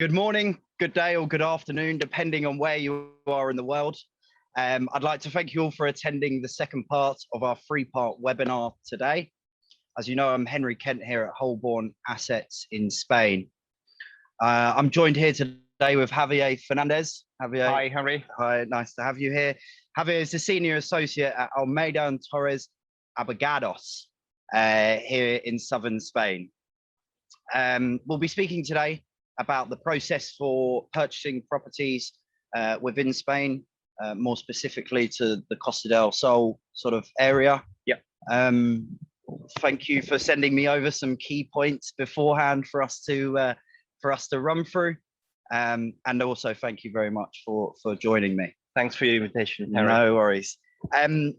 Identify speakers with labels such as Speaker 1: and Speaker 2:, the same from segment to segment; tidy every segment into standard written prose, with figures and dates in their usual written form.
Speaker 1: Good morning, good day, or good afternoon, depending on where you are in the world. I'd like to thank you all for attending the second part of our three-part webinar today. As you know, I'm Henry Kent here at Holborn Assets in Spain. I'm joined here today with Javier Fernandez. Javier.
Speaker 2: Hi, Henry.
Speaker 1: Hi, nice to have you here. Javier is the Senior Associate at Olmedo Torres Abogados here in southern Spain. We'll be speaking today about the process for purchasing properties within Spain, more specifically to the Costa del Sol sort of area.
Speaker 2: Yeah.
Speaker 1: Thank you for sending me over some key points beforehand for us to run through, and also thank you very much for joining me.
Speaker 2: Thanks for your invitation, Henry.
Speaker 1: No worries.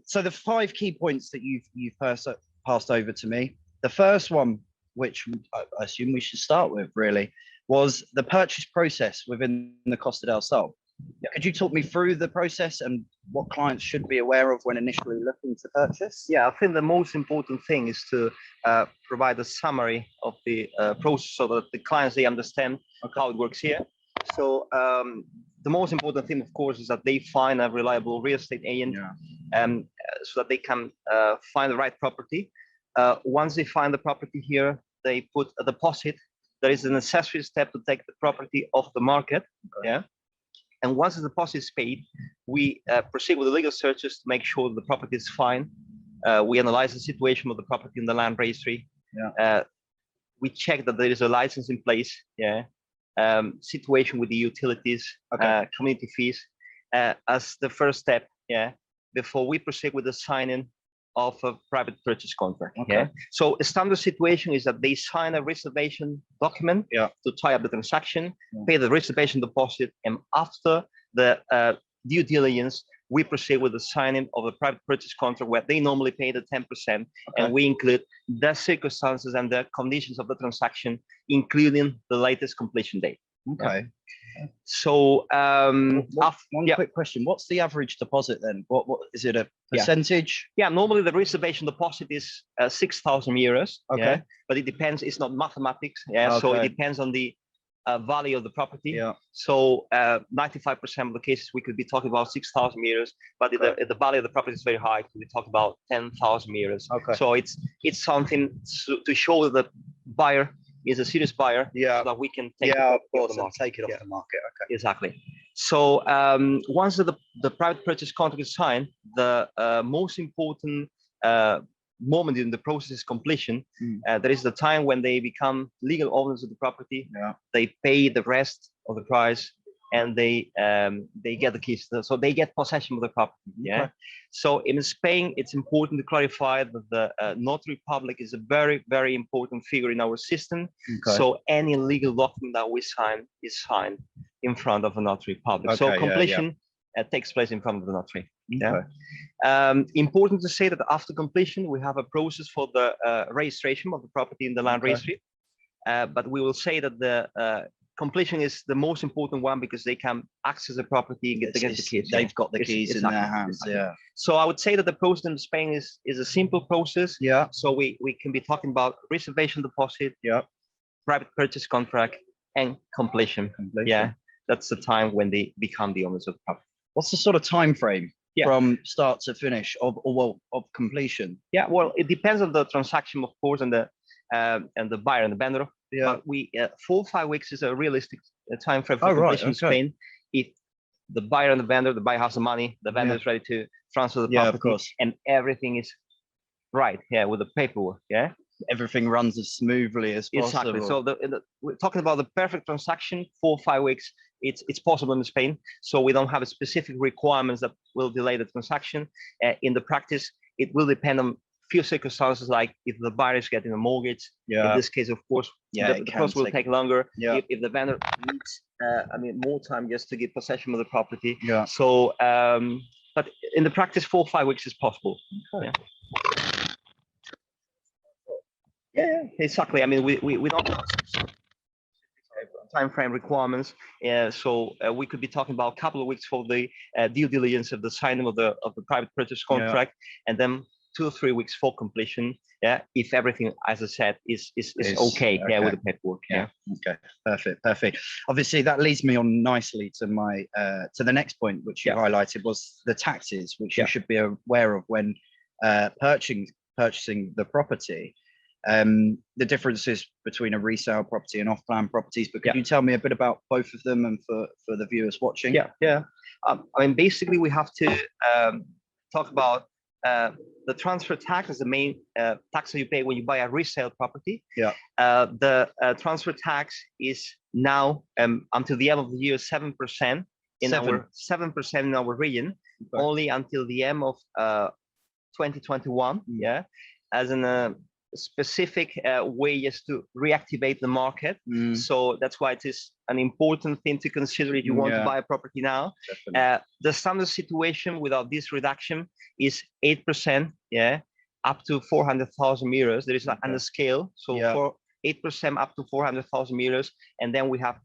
Speaker 1: So the 5 key points that you've passed over to me. The first one, which I assume we should start with, really, was the purchase process within the Costa del Sol.
Speaker 2: Yeah.
Speaker 1: Could you talk me through the process and what clients should be aware of when initially looking to purchase?
Speaker 2: Yeah, I think the most important thing is to provide a summary of the process so that the clients, they understand how it works here. So the most important thing, of course, is that they find a reliable real estate agent, so that they can find the right property. Once they find the property here, they put a deposit. That is a necessary step to take the property off the market. Okay. Yeah. And once the deposit is paid, we proceed with the legal searches to make sure the property is fine. We analyze the situation of the property in the land registry. Yeah. We check that there is a license in place. Yeah. Situation with the utilities, okay. Community fees, as the first step. Yeah. Before we proceed with the signing of a private purchase contract. Okay. Yeah. So a standard situation is that they sign a reservation document to tie up the transaction, pay the reservation deposit, and after the due diligence, we proceed with the signing of a private purchase contract where they normally pay the 10%, and we include the circumstances and the conditions of the transaction, including the latest completion date.
Speaker 1: Okay.
Speaker 2: So
Speaker 1: one quick question: what's the average deposit then? What is it, a percentage?
Speaker 2: Yeah, normally the reservation deposit is 6,000 euros.
Speaker 1: Okay.
Speaker 2: Yeah? But it depends. It's not mathematics. Yeah. Okay. So it depends on the value of the property. Yeah. So 95% of the cases we could be talking about 6,000 euros, but if the value of the property is very high, we talk about 10,000 euros. Okay. So it's something to show that the buyer is a serious buyer, so that we can take it off the market.
Speaker 1: Take it off the market. Okay.
Speaker 2: Exactly. So once the private purchase contract is signed, the most important moment in the process is completion. That is the time when they become legal owners of the property. Yeah. They pay the rest of the price, and they get the keys. So they get possession of the property. Yeah. Okay. So in Spain, it's important to clarify that the notary public is a very, very important figure in our system. Okay. So any legal document that we sign is signed in front of a notary public. Okay, so completion takes place in front of the notary. Okay. Yeah. Important to say that after completion, we have a process for the registration of the property in the land registry. But we will say that the completion is the most important one because they can access the property and get the keys.
Speaker 1: They've got the keys in their hands. Exactly. Yeah.
Speaker 2: So I would say that the process in Spain is a simple process.
Speaker 1: Yeah.
Speaker 2: So we can be talking about reservation deposit, private purchase contract, and completion. Yeah. That's the time when they become the owners of the property.
Speaker 1: What's the sort of time frame from start to finish of completion?
Speaker 2: Yeah. Well, it depends on the transaction, of course, and the buyer and the vendor. Yeah. But we 4 or 5 weeks is a realistic time frame for completion in Spain. If the buyer and the buyer has the money, the vendor is ready to transfer the property,
Speaker 1: of course,
Speaker 2: and everything is right with the paperwork. Yeah,
Speaker 1: everything runs as smoothly as possible.
Speaker 2: Exactly. So we're talking about the perfect transaction. 4 or 5 weeks. It's possible in Spain. So we don't have a specific requirements that will delay the transaction. In the practice, it will depend on few circumstances, like if the buyer is getting a mortgage. In this case, of course, the process will take longer. If the vendor needs more time just to get possession of the property. So but in the practice, 4 or 5 weeks is possible. Okay. Yeah, exactly. I mean, we don't have time frame requirements. So we could be talking about a couple of weeks for the due diligence of the signing of the private purchase contract, and then 2 or 3 weeks for completion. Yeah, if everything, as I said, is okay. Yeah, with the paperwork. Yeah.
Speaker 1: Okay. Perfect. Obviously, that leads me on nicely to my to the next point, which you highlighted, was the taxes, which you should be aware of when purchasing the property. The differences between a resale property and off-plan properties, but could you tell me a bit about both of them and for the viewers watching?
Speaker 2: I mean, basically, we have to talk about the transfer tax as the main tax that you pay when you buy a resale property. The transfer tax is now until the end of the year 7% in our region, only until the end of 2021. As in specific way just to reactivate the market. So that's why it is an important thing to consider if you want to buy a property now. The standard situation without this reduction is 8%, up to 400,000 euros. There is a scale, so for 8% up to 400,000 euros, and then we have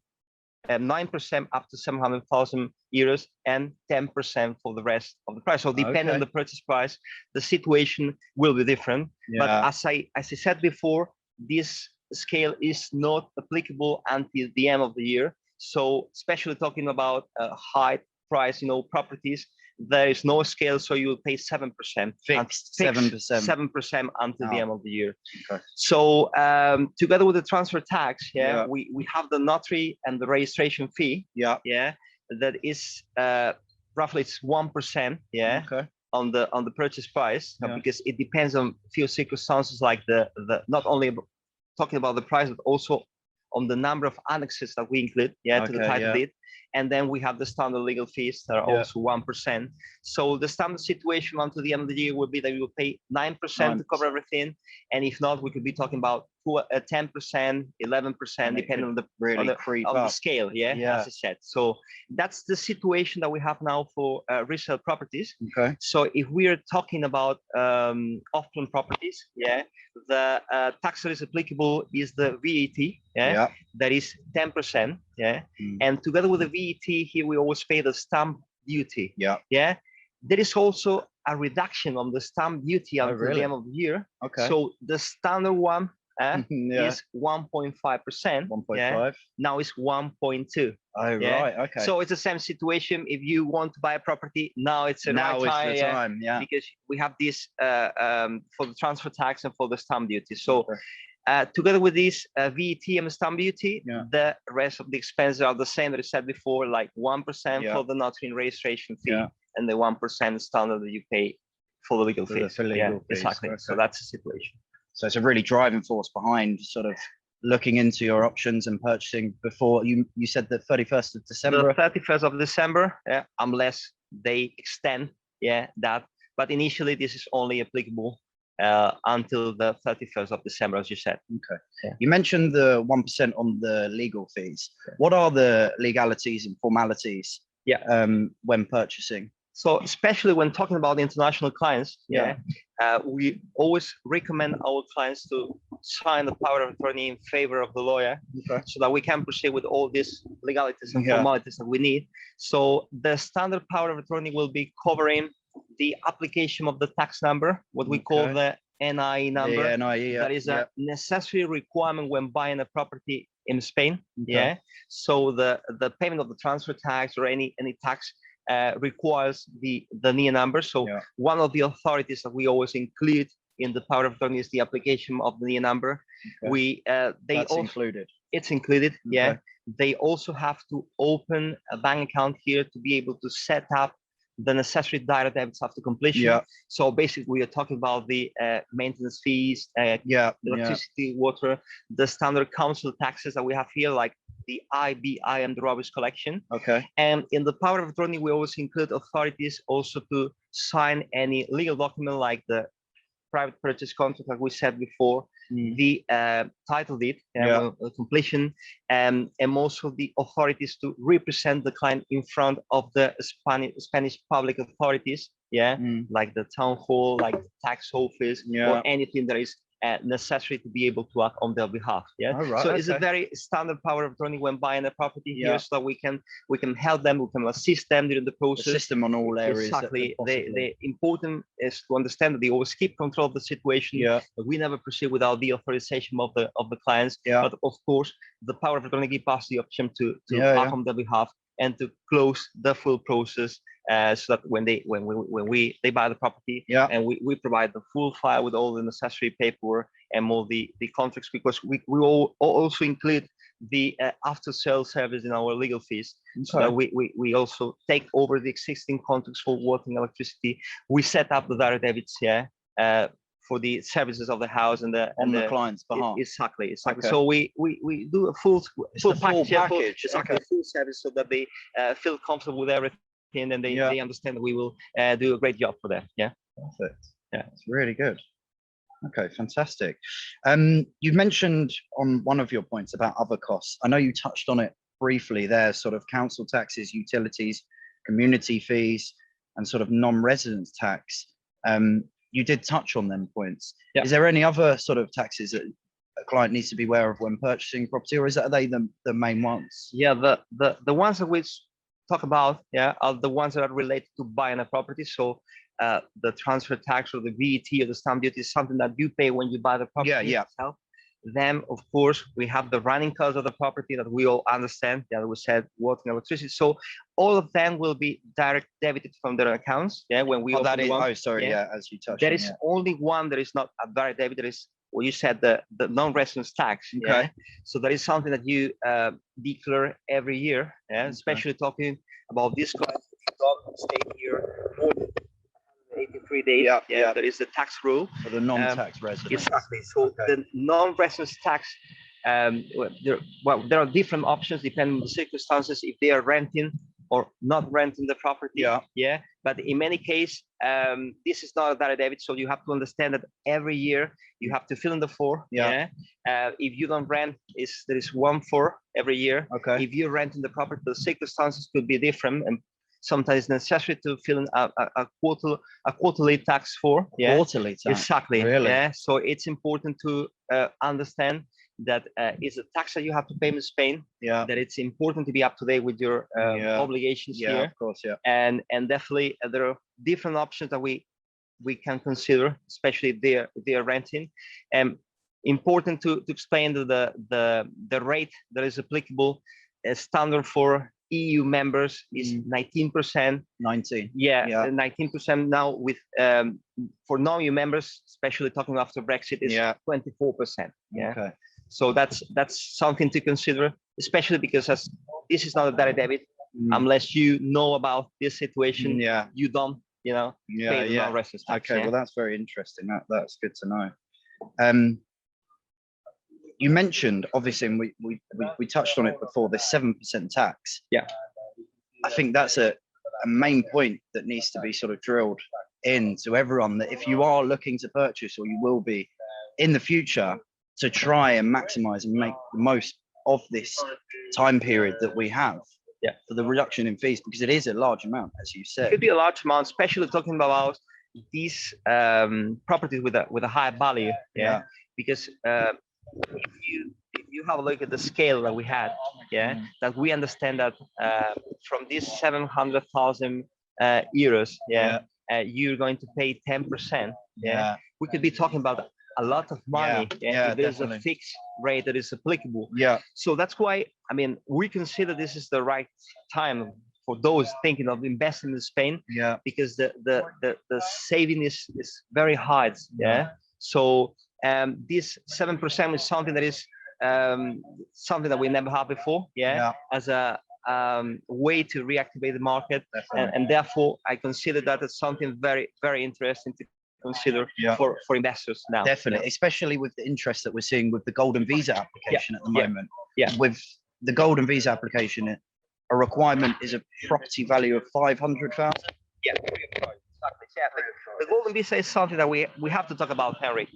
Speaker 2: 9% up to 700,000 euros and 10% for the rest of the price. So depending on the purchase price, the situation will be different. But as I said before, this scale is not applicable until the end of the year. So especially talking about high price, properties, there is no scale, so you will pay 7%.
Speaker 1: Fixed 7%
Speaker 2: until the end of the year. So together with the transfer tax, we have the notary and the registration fee. That is roughly it's 1%. On the purchase price, because it depends on few circumstances, like the not only talking about the price, but also on the number of annexes that we include to the title deed. And then we have the standard legal fees that are also 1%. So the standard situation until the end of the year would be that we will pay 9% to cover everything. And if not, we could be talking about 10%, 11%, depending on the scale, as I said. So that's the situation that we have now for resale properties. So if we are talking about off-plan properties, the tax that is applicable is the VAT, that is 10%, and together with the VAT here, we always pay the stamp duty. There is also a reduction on the stamp duty until the end of the year. So the standard one is 1.5%.
Speaker 1: 1.5.
Speaker 2: Now it's 1.2.
Speaker 1: Right.
Speaker 2: So it's the same situation. If you want to buy a property now, it's the time. Because we have this for the transfer tax and for the stamp duty. So together with this VAT and the stamp duty, the rest of the expenses are the same that I said before, like 1% for the notary and registration fee, and the 1% standard that you pay for the legal fees. Exactly. So that's the situation.
Speaker 1: So it's a really driving force behind sort of looking into your options and purchasing before you said the 31st of December.
Speaker 2: The 31st of December, unless they extend that. But initially, this is only applicable until the 31st of December, as you said.
Speaker 1: You mentioned the 1% on the legal fees. What are the legalities and formalities when purchasing?
Speaker 2: So especially when talking about international clients, we always recommend our clients to sign the power of attorney in favor of the lawyer, so that we can proceed with all these legalities and formalities that we need. So the standard power of attorney will be covering the application of the tax number, what we call the NIE number.
Speaker 1: The NIE,
Speaker 2: that is a necessary requirement when buying a property in Spain. So the payment of the transfer tax or any tax requires the NIE number. So one of the authorities that we always include in the power of attorney is the application of the NIE number. It's included. They also have to open a bank account here to be able to set up the necessary direct debits after completion. So basically, we are talking about the maintenance fees, electricity, water, the standard council taxes that we have here, like the IBI and the rubbish collection. And in the power of attorney, we always include authorities also to sign any legal document, like the private purchase contract, like we said before, the title deed, completion, and also the authorities to represent the client in front of the Spanish public authorities, like the town hall, like the tax office, or anything that is necessary to be able to act on their behalf. Yeah.
Speaker 1: Oh, right,
Speaker 2: So it's a
Speaker 1: okay.
Speaker 2: very standard power of attorney when buying a property
Speaker 1: Yeah.
Speaker 2: here, so that we can help them, we can assist them during the process.
Speaker 1: Assist them on all areas.
Speaker 2: Exactly.
Speaker 1: That
Speaker 2: The important is to understand that they always keep control of the situation.
Speaker 1: Yeah.
Speaker 2: But we never proceed without the authorization of the clients.
Speaker 1: Yeah.
Speaker 2: But of course, the power of attorney gives us the option to
Speaker 1: Yeah,
Speaker 2: act on their behalf and to close the full process, so that when they buy the property,
Speaker 1: Yeah.
Speaker 2: and we provide the full file with all the necessary paperwork and all the contracts, because we all also include the after sale service in our legal fees. So that we also take over the existing contracts for water and electricity. We set up the direct debits here for the services of the house and
Speaker 1: on the client's behalf.
Speaker 2: Exactly.
Speaker 1: Okay.
Speaker 2: So we do a full package.
Speaker 1: Okay.
Speaker 2: Full service, so that they feel comfortable with everything, and they understand that we will do a great job for them. Yeah.
Speaker 1: Perfect.
Speaker 2: Yeah.
Speaker 1: It's really good. Okay, fantastic. You mentioned on one of your points about other costs. I know you touched on it briefly there, sort of council taxes, utilities, community fees, and sort of non-residence tax. You did touch on them points.
Speaker 2: Yeah.
Speaker 1: Is there any other sort of taxes that a client needs to be aware of when purchasing property, or are they the main ones?
Speaker 2: Yeah, the ones that we talk about, are the ones that are related to buying a property. So the transfer tax or the VAT or the stamp duty is something that you pay when you buy the property itself. Then, of course, we have the running costs of the property that we all understand. Yeah, we said water and electricity. So all of them will be direct debited from their accounts. Yeah, when we
Speaker 1: that is. Oh, sorry. Yeah, as you touched.
Speaker 2: There is only one that is not a direct debit. There is what you said, the non-residence tax.
Speaker 1: Okay.
Speaker 2: Yeah? So that is something that you declare every year. Yeah, especially talking about this client who don't stay here more than 83 days. Yeah, there is the tax rule
Speaker 1: for the non-tax residents.
Speaker 2: Exactly. So the non-residence tax, there are different options depending on the circumstances, if they are renting or not renting the property. Yeah. But in many cases, this is not a direct debit, so you have to understand that every year you have to fill in the form. Yeah. If you don't rent, there is 1/4 every year.
Speaker 1: Okay.
Speaker 2: If you're renting the property, the circumstances could be different, and sometimes it's necessary to fill in a quarterly tax for. Yeah.
Speaker 1: Quarterly tax.
Speaker 2: Exactly.
Speaker 1: Really?
Speaker 2: Yeah. So it's important to understand that it's a tax that you have to pay in Spain.
Speaker 1: Yeah.
Speaker 2: That it's important to be up to date with your obligations here.
Speaker 1: Yeah, of course. Yeah.
Speaker 2: And definitely there are different options that we can consider, especially if they are renting. Important to explain the rate that is applicable. Standard for EU members is 19%.
Speaker 1: 19.
Speaker 2: Yeah. 19% now. With for non-EU members, especially talking after Brexit, is 24%. Yeah. Okay. So that's something to consider, especially because as this is not a direct debit, unless you know about this situation. You don't, pay the non-residence tax.
Speaker 1: Okay. Well, that's very interesting. That's good to know. You mentioned, obviously, and we touched on it before, the 7% tax.
Speaker 2: Yeah.
Speaker 1: I think that's a main point that needs to be sort of drilled into everyone, that if you are looking to purchase, or you will be in the future, to try and maximize and make the most of this time period that we have for the reduction in fees, because it is a large amount, as you said.
Speaker 2: It could be a large amount, especially talking about these properties with a high value. Yeah. Because if you have a look at the scale that we had, that we understand that from these 700,000 euros, you're going to pay 10%. We could be talking about a lot of money. If there's a fixed rate that is applicable. So that's why, we consider this is the right time for those thinking of investing in Spain. Because the saving is very high. So this 7% is something that is something that we never had before. As a way to reactivate the market, and therefore I consider that as something very, very interesting to consider for investors now.
Speaker 1: Definitely, especially with the interest that we're seeing with the golden visa application at the moment. With the golden visa application, a requirement is a property value of 500,000.
Speaker 2: Exactly. The golden visa is something that we have to talk about, Henry.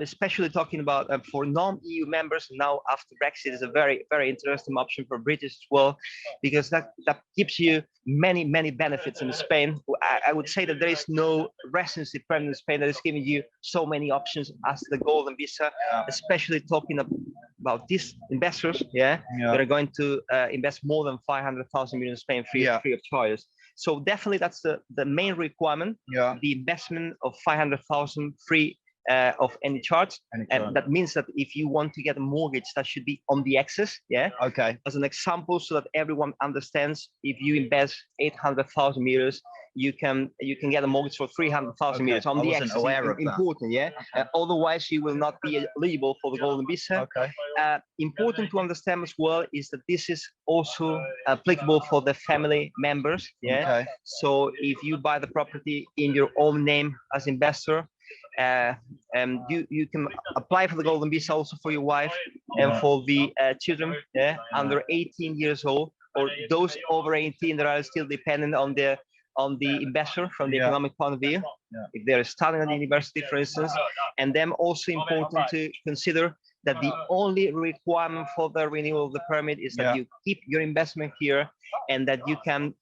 Speaker 2: especially talking about for non-EU members now after Brexit is a very, very interesting option for British as well, because that gives you many benefits in Spain. I would say that there is no residency permit in Spain that is giving you so many options as the golden visa, especially talking about these investors, that are going to invest more than 500,000 euros in Spain free of charge. So definitely that's the main requirement, the investment of 500,000 free of any charge. And that means that if you want to get a mortgage, that should be on the excess.
Speaker 1: Okay.
Speaker 2: As an example, so that everyone understands, if you invest 800,000 euros, you can get a mortgage for 300,000 euros on the excess.
Speaker 1: Aware of
Speaker 2: important, otherwise you will not be eligible for the golden visa.
Speaker 1: Okay.
Speaker 2: Important to understand as well is that this is also applicable for the family members.
Speaker 1: Okay.
Speaker 2: So if you buy the property in your own name as investor, you can apply for the golden visa also for your wife and for the children under 18 years old, or those over 18 that are still dependent on the investor from the economic point of view, if they're studying at the university, for instance. And then also important to consider that the only requirement for the renewal of the permit is that you keep your investment here, and that you can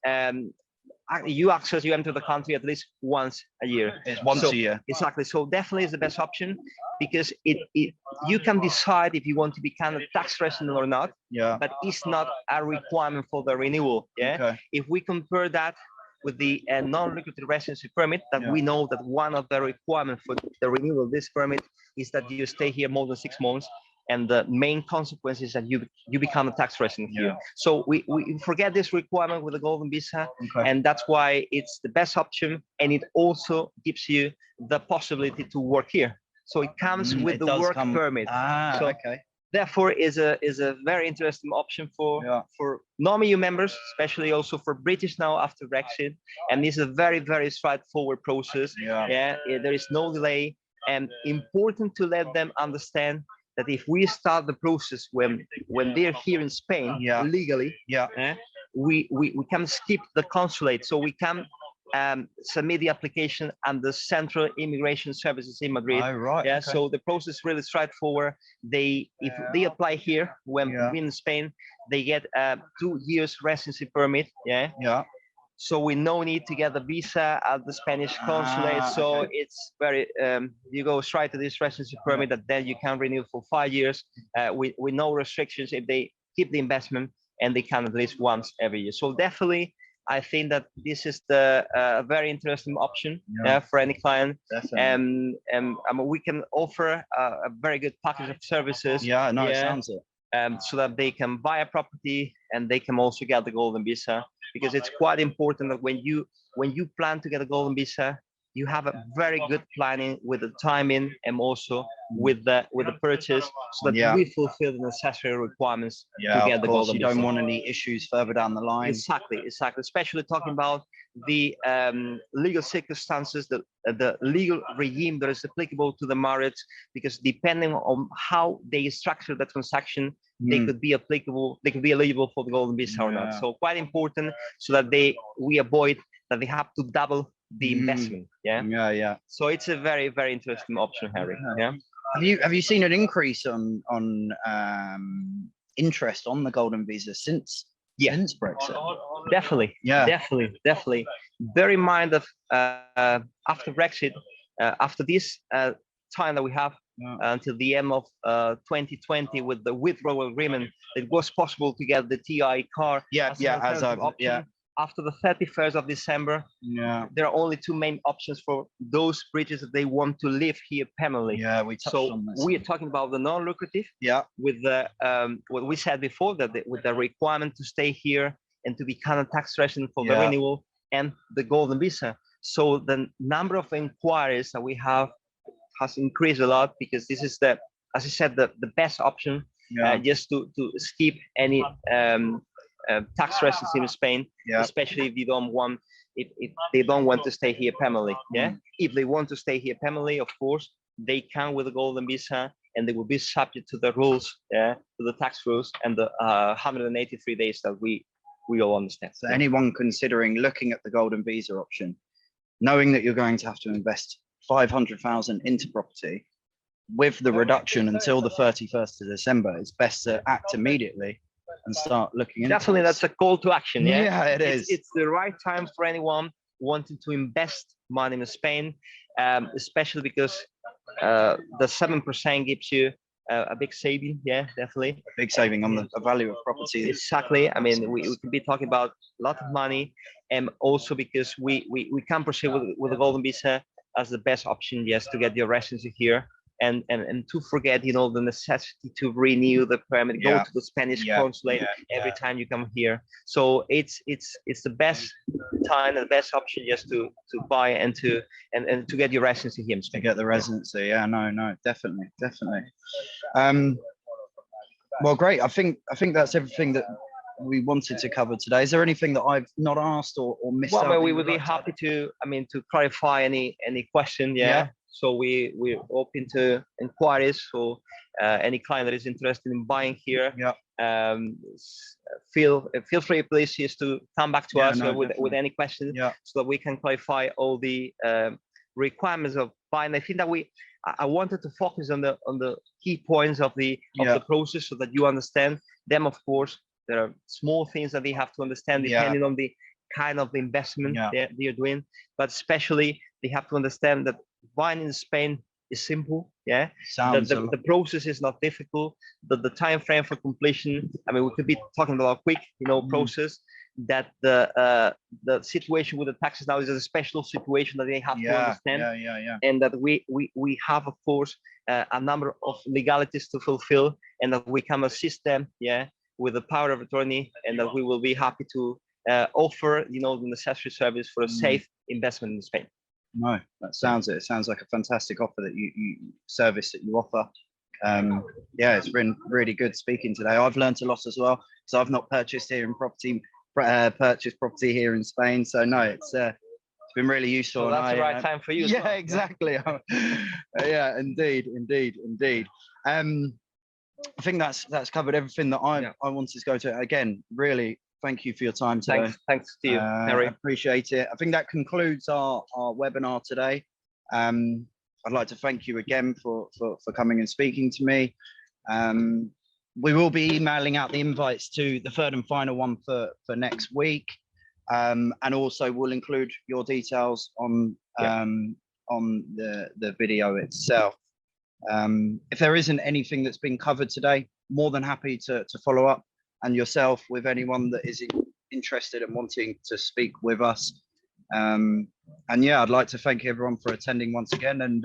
Speaker 2: you enter the country at least once a year.
Speaker 1: It's once a year.
Speaker 2: Exactly. So definitely is the best option, because you can decide if you want to become a tax resident or not. But it's not a requirement for the renewal.
Speaker 1: Okay.
Speaker 2: If we compare that with the non-lucrative residency permit, that we know that one of the requirements for the renewal of this permit is that you stay here more than 6 months. And the main consequence is that you become a tax resident here. So we forget this requirement with the golden visa, and that's why it's the best option, and it also gives you the possibility to work here. So it comes with the work permit. So therefore is a very interesting option for non-EU members, especially also for British now after Brexit. And it's a very straightforward process. There is no delay, and important to let them understand that if we start the process when they're here in Spain legally, we can skip the consulate, so we can submit the application at the Central Immigration Services in Madrid. So the process is really straightforward. If they apply here when in Spain, they get 2 years residency permit. So we no need to get the visa at the Spanish consulate. So it's very, you go straight to this residency permit that then you can renew for 5 years with no restrictions if they keep the investment, and they can at least once every year. So definitely, I think that this is the very interesting option for any client. And we can offer a very good package of services.
Speaker 1: It sounds it.
Speaker 2: So that they can buy a property and they can also get the golden visa, because it's quite important that when you plan to get a golden visa, you have a very good planning with the timing and also with the purchase, so that we fulfill the necessary requirements to get the golden visa.
Speaker 1: You don't want any issues further down the line.
Speaker 2: Exactly. Especially talking about the legal circumstances, the legal regime that is applicable to the marriage, because depending on how they structure the transaction, they could be applicable, they could be eligible for the golden visa or not. So quite important, so that we avoid that they have to double the investment. So it's a very interesting option, Harry.
Speaker 1: Have you seen an increase on interest on the golden visa since Brexit?
Speaker 2: Definitely. Bear in mind that after Brexit, after this time that we have until the end of 2020 with the withdrawal agreement, it was possible to get the TI car. After the 31st of December, there are only 2 main options for those British that they want to live here permanently. We are talking about the non-lucrative, with the what we said before, that with the requirement to stay here and to become a tax resident for the renewal, and the golden visa. So the number of inquiries that we have has increased a lot, because this is as I said, the best option, just to skip any tax residency in Spain, especially if they don't want to stay here permanently. If they want to stay here permanently, of course they can with the golden visa, and they will be subject to the rules, to the tax rules, and the 183 days that we all understand.
Speaker 1: So anyone considering looking at the golden visa option, knowing that you're going to have to invest 500,000 into property, with the reduction until the 31st of December, it's best to act immediately and start looking into
Speaker 2: Definitely,
Speaker 1: this.
Speaker 2: that's a call to action. Yeah,
Speaker 1: Yeah, it is.
Speaker 2: It's the right time for anyone wanting to invest money in Spain, especially because the 7% gives you a big saving. Yeah, definitely.
Speaker 1: A big saving on the value of property.
Speaker 2: Exactly. I mean, we could be talking about a lot of money, and also because we can proceed with the golden visa as the best option, yes, to get your residency here. And to forget, the necessity to renew the permit, go to the Spanish consulate every time you come here. So it's the best time and the best option just to buy and to get your residency here in Spain.
Speaker 1: To get the residency, yeah, no, definitely. Well, great. I think that's everything that we wanted to cover today. Is there anything that I've not asked or missed out?
Speaker 2: Well, we would be happy to clarify any question. Yeah. So we're open to inquiries. So any client that is interested in buying here, feel free, please, just to come back to us with any questions, so that we can clarify all the requirements of buying. I think that I wanted to focus on the key points of the process, so that you understand them. Of course, there are small things that they have to understand depending on the kind of investment they're doing, but especially they have to understand that buying in Spain is simple. The process is not difficult. The time frame for completion, I mean, we could be talking about a quick process. That the situation with the taxes now is a special situation that they have to understand. And that we have, of course, a number of legalities to fulfill, and that we can assist them with the power of attorney, and that we will be happy to offer the necessary service for a safe investment in Spain.
Speaker 1: No, that sounds it. It sounds like a fantastic offer that you service that you offer. It's been really good speaking today. I've learned a lot as well, because I've not purchased property here in Spain. So no, it's been really useful.
Speaker 2: So that's the right time for you.
Speaker 1: Yeah, exactly. Yeah, indeed. I think that's covered everything that I wanted to go to. Again, really, thank you for your time today.
Speaker 2: Thanks to you, Harry.
Speaker 1: I appreciate it. I think that concludes our webinar today. I'd like to thank you again for coming and speaking to me. We will be emailing out the invites to the third and final one for next week, and also we'll include your details on the video itself. If there isn't anything that's been covered today, more than happy to follow up, and yourself with anyone that is interested and wanting to speak with us. And I'd like to thank everyone for attending once again, and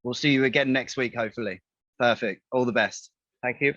Speaker 1: we'll see you again next week, hopefully. Perfect. All the best.
Speaker 2: Thank you.